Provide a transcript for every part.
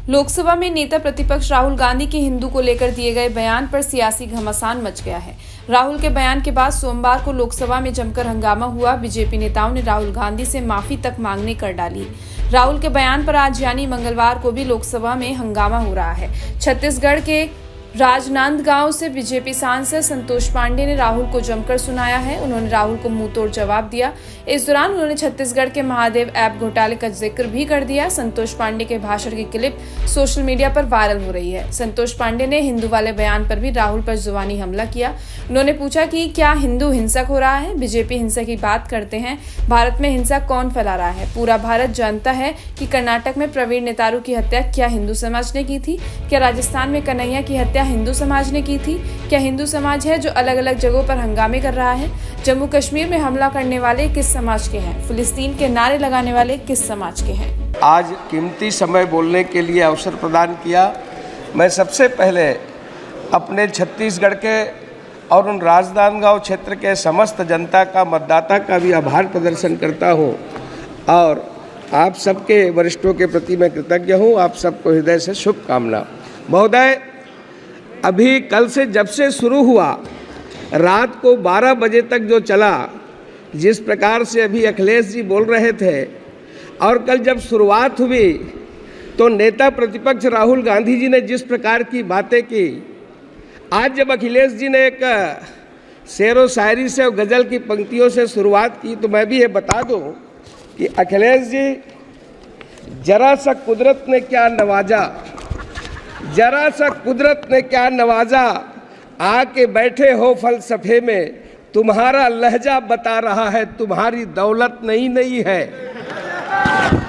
लोकसभा में नेता प्रतिपक्ष राहुल गांधी के हिंदू को लेकर दिए गए बयान पर सियासी घमासान मच गया है। राहुल के बयान के बाद सोमवार को लोकसभा में जमकर हंगामा हुआ। बीजेपी नेताओं ने राहुल गांधी से माफी तक मांगने कर डाली। राहुल के बयान पर आज यानी मंगलवार को भी लोकसभा में हंगामा हो रहा है। छत्तीसगढ़ के राजनांदगांव से बीजेपी सांसद संतोष पांडे ने राहुल को जमकर सुनाया है। उन्होंने राहुल को मुंहतोड़ जवाब दिया। इस दौरान उन्होंने छत्तीसगढ़ के महादेव ऐप घोटाले का जिक्र भी कर दिया। संतोष पांडे के भाषण की क्लिप सोशल मीडिया पर वायरल हो रही है। संतोष पांडे ने हिंदू वाले बयान पर भी राहुल पर जुबानी हमला किया। उन्होंने पूछा कि क्या हिंदू हिंसक हो रहा है। बीजेपी हिंसा की बात करते हैं, भारत में हिंसा कौन फैला रहा है? पूरा भारत जानता है कि कर्नाटक में प्रवीण नेतारू की हत्या क्या हिंदू समाज ने की थी? क्या राजस्थान में कन्हैया की हत्या हिंदू समाज ने की थी? क्या हिंदू समाज है जो अलग अलग जगहों पर हंगामे कर रहा है? जम्मू कश्मीर में हमला करने वाले किस समाज के हैं? फिलिस्तीन के नारे लगाने वाले किस समाज के हैं? आज कीमती समय बोलने के लिए अवसर प्रदान किया। मैं सबसे पहले अपने छत्तीसगढ़ के और उन राजनांदगांव क्षेत्र के समस्त जनता का, मतदाता का भी आभार प्रदर्शन करता हूं और आप सबके वरिष्ठों के प्रति मैं कृतज्ञ हूं। आप सबको हृदय से शुभकामना। महोदय, अभी कल से जब से शुरू हुआ, रात को 12 बजे तक जो चला, जिस प्रकार से अभी अखिलेश जी बोल रहे थे और कल जब शुरुआत हुई तो नेता प्रतिपक्ष राहुल गांधी जी ने जिस प्रकार की बातें की, आज जब अखिलेश जी ने एक शेरो शायरी से और गज़ल की पंक्तियों से शुरुआत की, तो मैं भी ये बता दूं कि अखिलेश जी, जरा सा कुदरत ने क्या नवाजा, जरा सा कुदरत ने क्या नवाजा, आके बैठे हो फलसफे में, तुम्हारा लहजा बता रहा है तुम्हारी दौलत नई नई है।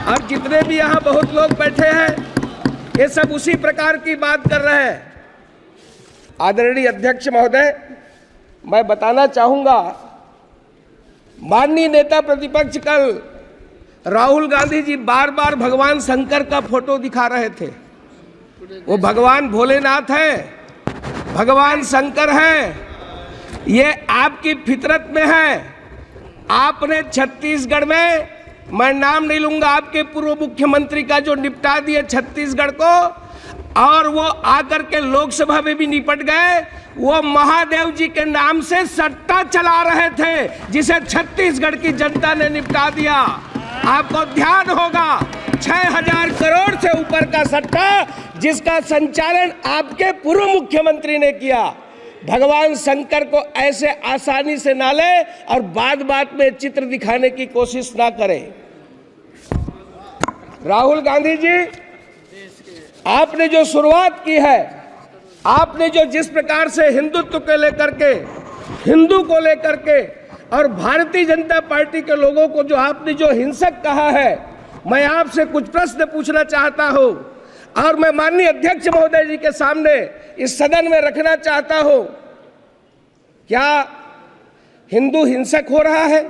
और जितने भी यहाँ बहुत लोग बैठे हैं, ये सब उसी प्रकार की बात कर रहे हैं। आदरणीय अध्यक्ष महोदय, मैं बताना चाहूँगा, माननीय नेता प्रतिपक्ष कल राहुल गांधी जी बार बार भगवान शंकर का फोटो दिखा रहे थे। वो भगवान भोलेनाथ है, भगवान शंकर है, ये आपकी फितरत में है। आपने छत्तीसगढ़ में, मैं नाम नहीं लूंगा, आपके पूर्व मुख्यमंत्री का जो निपटा दिए छत्तीसगढ़ को, और वो आकर के लोकसभा में भी निपट गए। वो महादेव जी के नाम से सट्टा चला रहे थे, जिसे छत्तीसगढ़ की जनता ने निपटा दिया। आपको ध्यान होगा, 6000 करोड़ से ऊपर का सट्टा, जिसका संचालन आपके पूर्व मुख्यमंत्री ने किया। भगवान शंकर को ऐसे आसानी से ना ले और बात बात में चित्र दिखाने की कोशिश ना करें। राहुल गांधी जी, आपने जो शुरुआत की है, आपने जो जिस प्रकार से हिंदुत्व को लेकर के, हिंदू को लेकर के और भारतीय जनता पार्टी के लोगों को जो आपने जो हिंसक कहा है, मैं आपसे कुछ प्रश्न पूछना चाहता हूं और मैं माननीय अध्यक्ष महोदय जी के सामने इस सदन में रखना चाहता हूं। क्या हिंदू हिंसक हो रहा है?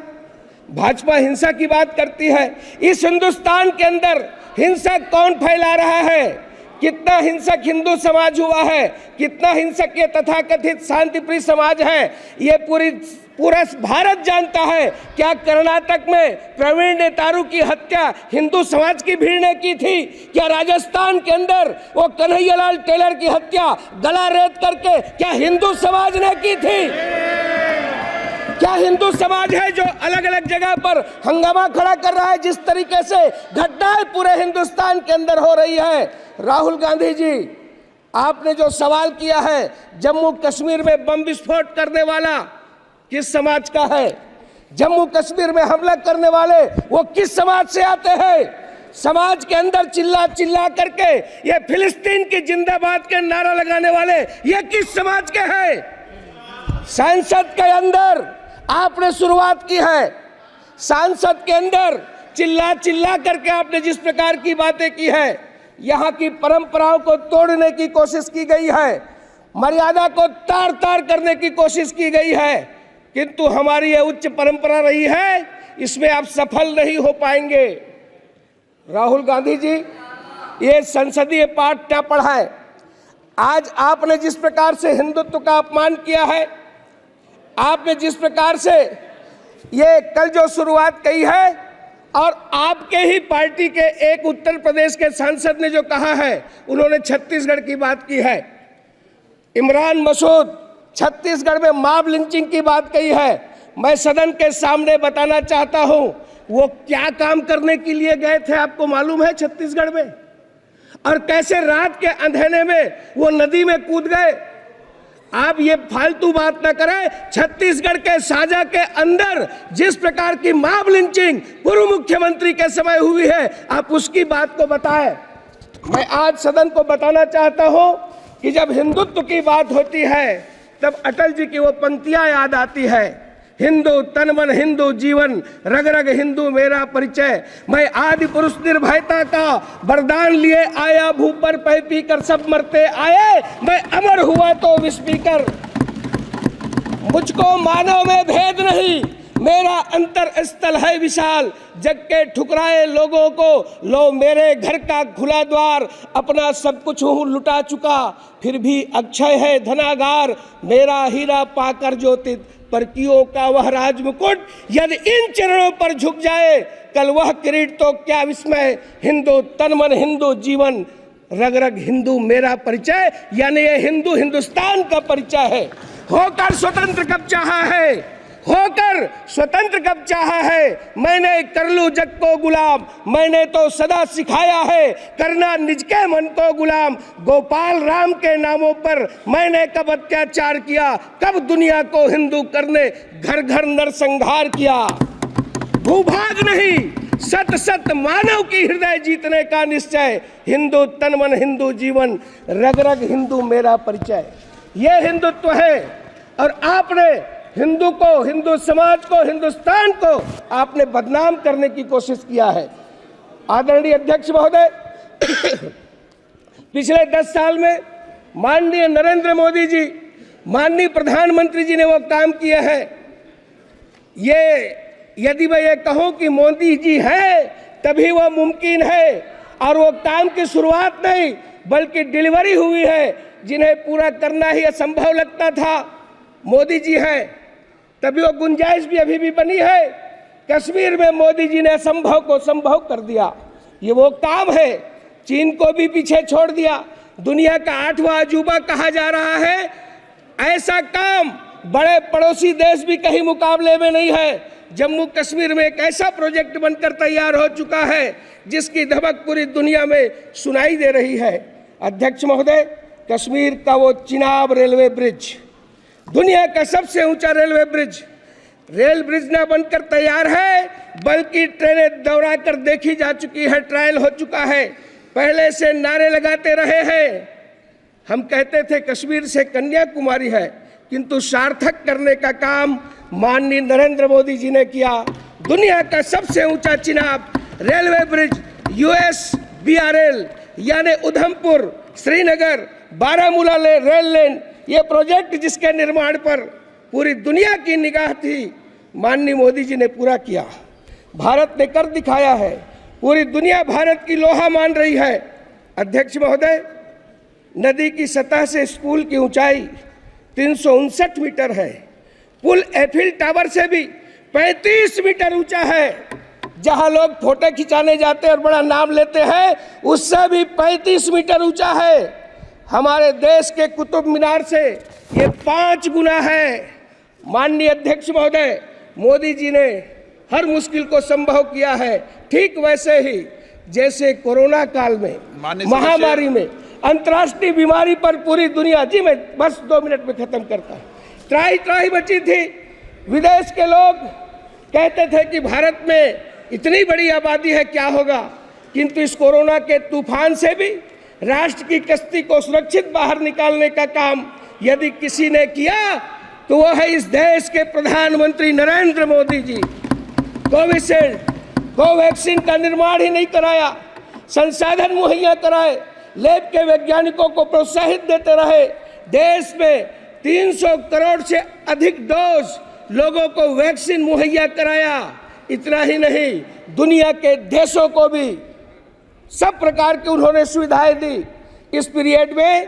भाजपा हिंसा की बात करती है। इस हिंदुस्तान के अंदर हिंसा कौन फैला रहा है? कितना हिंसक हिंदू समाज हुआ है, कितना हिंसक ये तथाकथित शांतिप्रिय समाज है, ये पूरा भारत जानता है। क्या कर्नाटक में प्रवीण नेतारू की हत्या हिंदू समाज की भीड़ ने की थी? क्या राजस्थान के अंदर वो कन्हैयालाल टेलर की हत्या गला रेत करके क्या हिंदू समाज ने की थी? क्या हिंदू समाज है जो अलग अलग जगह पर हंगामा खड़ा कर रहा है? जिस तरीके से घटनाएं पूरे हिंदुस्तान के अंदर हो रही है। राहुल गांधी जी, आपने जो सवाल किया है, जम्मू कश्मीर में बम विस्फोट करने वाला किस समाज का है? जम्मू कश्मीर में हमला करने वाले वो किस समाज से आते हैं? समाज के अंदर चिल्ला चिल्ला करके ये फिलिस्तीन की जिंदाबाद के नारा लगाने वाले ये किस समाज के हैं? संसद के अंदर आपने शुरुआत की है, संसद के अंदर चिल्ला चिल्ला करके आपने जिस प्रकार की बातें की है, यहाँ की परंपराओं को तोड़ने की कोशिश की गई है, मर्यादा को तार तार करने की कोशिश की गई है, किंतु हमारी ये उच्च परंपरा रही है, इसमें आप सफल नहीं हो पाएंगे। राहुल गांधी जी, ये संसदीय पाठ क्या पढ़ाए? आज आपने जिस प्रकार से हिंदुत्व का अपमान किया है, आपने जिस प्रकार से ये कल जो शुरुआत की है, और आपके ही पार्टी के एक उत्तर प्रदेश के सांसद ने जो कहा है, उन्होंने छत्तीसगढ़ की बात की है। इमरान मसूद छत्तीसगढ़ में मॉब लिंचिंग की बात कही है। मैं सदन के सामने बताना चाहता हूं, वो क्या काम करने के लिए गए थे आपको मालूम है छत्तीसगढ़ में? और कैसे रात के अंधेरे में वो नदी में कूद गए। आप ये फालतू बात न करें। छत्तीसगढ़ के साजा के अंदर जिस प्रकार की मॉब लिंचिंग पूर्व मुख्यमंत्री के समय हुई है, आप उसकी बात को बताएं। मैं आज सदन को बताना चाहता हूं कि जब हिंदुत्व की बात होती है तब अटल जी की वो पंक्तियां याद आती है, हिंदू तन मन हिंदू जीवन, रग रग हिंदू मेरा परिचय। मैं आदि पुरुष निर्भयता का वरदान लिए आया, भू पर पै पी कर सब मरते आए, मैं अमर हुआ तो विष पीकर। मुझको मानव में भेद नहीं, मेरा अंतर स्थल है विशाल। जग के ठुकराए लोगों को लो मेरे घर का खुला द्वार। अपना सब कुछ हूँ लुटा चुका, फिर भी अक्षय है धनागार। मेरा हीरा पाकर ज्योतित परकियों का वह राज मुकुट। यदि इन चरणों पर झुक जाए कल वह किरीट तो क्या विस्मय। हिंदू तन मन हिंदू जीवन, रग रग हिंदू मेरा परिचय। यानी ये हिंदू हिंदुस्तान का परिचय है। होकर स्वतंत्र कब चाहा है, होकर स्वतंत्र कब चाहा है। मैंने कर लूं जग को गुलाम, मैंने तो सदा सिखाया है करना निज के मन को गुलाम। गोपाल राम के नामों पर मैंने कब अत्याचार किया, कब दुनिया को हिंदू करने घर घर नरसंहार किया। भूभाग नहीं सत सत मानव की हृदय जीतने का निश्चय। हिंदू तन मन हिंदू जीवन, रग रग हिंदू मेरा परिचय। ये हिंदुत्व है। और आपने हिंदू को, हिंदू समाज को, हिंदुस्तान को आपने बदनाम करने की कोशिश किया है। आदरणीय अध्यक्ष महोदय, पिछले 10 साल में माननीय नरेंद्र मोदी जी, माननीय प्रधानमंत्री जी ने वो काम किए हैं। ये यदि मैं ये कहूं कि मोदी जी हैं तभी वो मुमकिन है, और वो काम की शुरुआत नहीं बल्कि डिलीवरी हुई है, जिन्हें पूरा करना ही असंभव लगता था। मोदी जी हैं तभी वो गुंजाइश भी अभी भी बनी है। कश्मीर में मोदी जी ने असंभव को संभव कर दिया। ये वो काम है। चीन को भी पीछे छोड़ दिया। दुनिया का 8वां अजूबा कहा जा रहा है। ऐसा काम बड़े पड़ोसी देश भी कहीं मुकाबले में नहीं है। जम्मू कश्मीर में एक ऐसा प्रोजेक्ट बनकर तैयार हो चुका है जिसकी धमक पूरी दुनिया में सुनाई दे रही है। अध्यक्ष महोदय, कश्मीर का वो चिनाब रेलवे ब्रिज, दुनिया का सबसे ऊंचा रेल ब्रिज न बनकर तैयार है बल्कि ट्रेनें दौड़ा कर देखी जा चुकी है, ट्रायल हो चुका है। पहले से नारे लगाते रहे हैं। हम कहते थे कश्मीर से कन्याकुमारी है, किंतु सार्थक करने का काम माननीय नरेंद्र मोदी जी ने किया। दुनिया का सबसे ऊंचा चिनाब रेलवे ब्रिज, USBRL यानी उधमपुर श्रीनगर बारामूला रेल लाइन, ये प्रोजेक्ट जिसके निर्माण पर पूरी दुनिया की निगाह थी, माननीय मोदी जी ने पूरा किया। भारत ने कर दिखाया है। पूरी दुनिया भारत की लोहा मान रही है। अध्यक्ष महोदय, नदी की सतह से स्कूल की ऊंचाई 359 मीटर है। पुल एफिल टावर से भी 35 मीटर ऊंचा है। जहां लोग फोटो खिंचाने जाते हैं और बड़ा नाम लेते हैं, उससे भी 35 मीटर ऊंचा है। हमारे देश के कुतुब मीनार से ये 5 गुना है। माननीय अध्यक्ष महोदय, मोदी जी ने हर मुश्किल को संभव किया है। ठीक वैसे ही जैसे कोरोना काल में, महामारी में, अंतर्राष्ट्रीय बीमारी पर पूरी दुनिया, जी मैं बस 2 मिनट में खत्म करता हूँ, त्राही त्राही बची थी। विदेश के लोग कहते थे कि भारत में इतनी बड़ी आबादी है, क्या होगा। किंतु इस कोरोना के तूफान से भी राष्ट्र की कश्ती को सुरक्षित बाहर निकालने का काम यदि किसी ने किया तो वह है इस देश के प्रधानमंत्री नरेंद्र मोदी जी। कोविशील्ड, कोवैक्सीन का निर्माण ही नहीं कराया, संसाधन मुहैया कराए, लैब के वैज्ञानिकों को प्रोत्साहित देते रहे। देश में 300 करोड़ से अधिक डोज लोगों को वैक्सीन मुहैया कराया। इतना ही नहीं, दुनिया के देशों को भी सब प्रकार की उन्होंने सुविधाएं दी। इस पीरियड में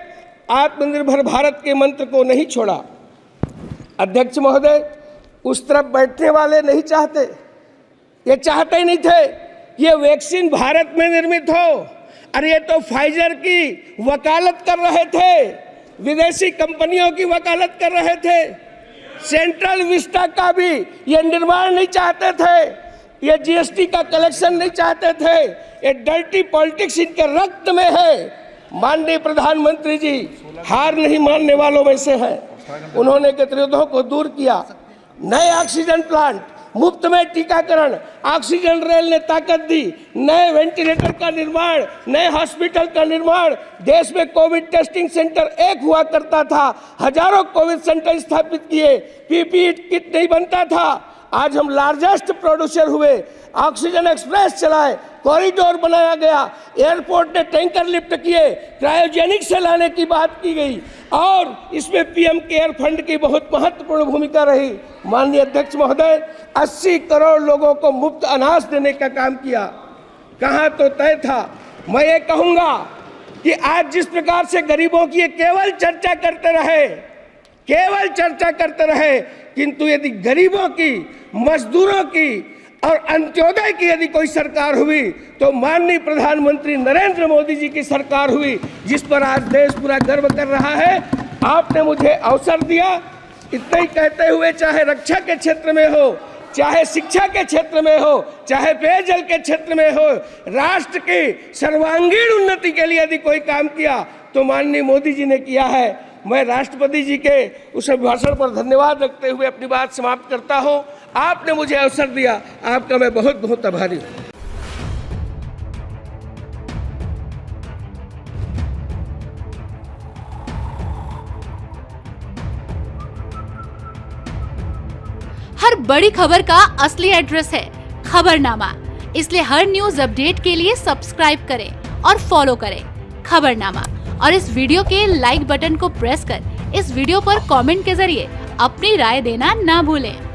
आत्मनिर्भर भारत के मंत्र को नहीं छोड़ा। अध्यक्ष महोदय, उस तरफ बैठने वाले नहीं चाहते ये चाहते ही नहीं थे ये वैक्सीन भारत में निर्मित हो। अरे ये तो फाइजर की वकालत कर रहे थे, विदेशी कंपनियों की वकालत कर रहे थे। सेंट्रल विस्टा का भी ये निर्माण नहीं चाहते थे, ये जीएसटी का कलेक्शन नहीं चाहते थे। ये डर्टी पॉलिटिक्स इनके रक्त में है। माननीय प्रधानमंत्री जी हार नहीं मानने वालों में से हैं। उन्होंने गतिरोधों को दूर किया, नए ऑक्सीजन प्लांट, मुफ्त में टीकाकरण, ऑक्सीजन रेल ने ताकत दी, नए वेंटिलेटर का निर्माण, नए हॉस्पिटल का निर्माण। देश में कोविड टेस्टिंग सेंटर एक हुआ करता था, हजारों कोविड सेंटर स्थापित किए, पीपीई किट नहीं बनता था। आज हम लार्जेस्ट प्रोड्यूसर हुए, ऑक्सीजन एक्सप्रेस चलाए, कॉरिडोर बनाया गया, एयरपोर्ट ने टैंकर लिफ्ट किए, क्रायोजेनिक से लाने की बात की गई और इसमें पीएम केयर फंड की बहुत महत्वपूर्ण भूमिका रही। माननीय अध्यक्ष महोदय, 80 करोड़ लोगों को मुफ्त अनाज देने का काम किया। कहाँ तो तय था। मैं ये कहूँगा कि आज जिस प्रकार से गरीबों की केवल चर्चा करते रहे, किंतु यदि गरीबों की, मजदूरों की और अंत्योदय की यदि कोई सरकार हुई तो माननीय प्रधानमंत्री नरेंद्र मोदी जी की सरकार हुई, जिस पर आज देश पूरा गर्व कर रहा है। आपने मुझे अवसर दिया। इतना ही कहते हुए, चाहे रक्षा के क्षेत्र में हो, चाहे शिक्षा के क्षेत्र में हो, चाहे पेयजल के क्षेत्र में हो, राष्ट्र की सर्वांगीण उन्नति के लिए यदि कोई काम किया तो माननीय मोदी जी ने किया है। मैं राष्ट्रपति जी के उस भाषण पर धन्यवाद रखते हुए अपनी बात समाप्त करता हूं। आपने मुझे अवसर दिया, आपका मैं बहुत बहुत आभारी हूं। हर बड़ी खबर का असली एड्रेस है खबरनामा, इसलिए हर न्यूज अपडेट के लिए सब्सक्राइब करें और फॉलो करें खबरनामा और इस वीडियो के लाइक बटन को प्रेस कर इस वीडियो पर कमेंट के जरिए अपनी राय देना ना भूलें।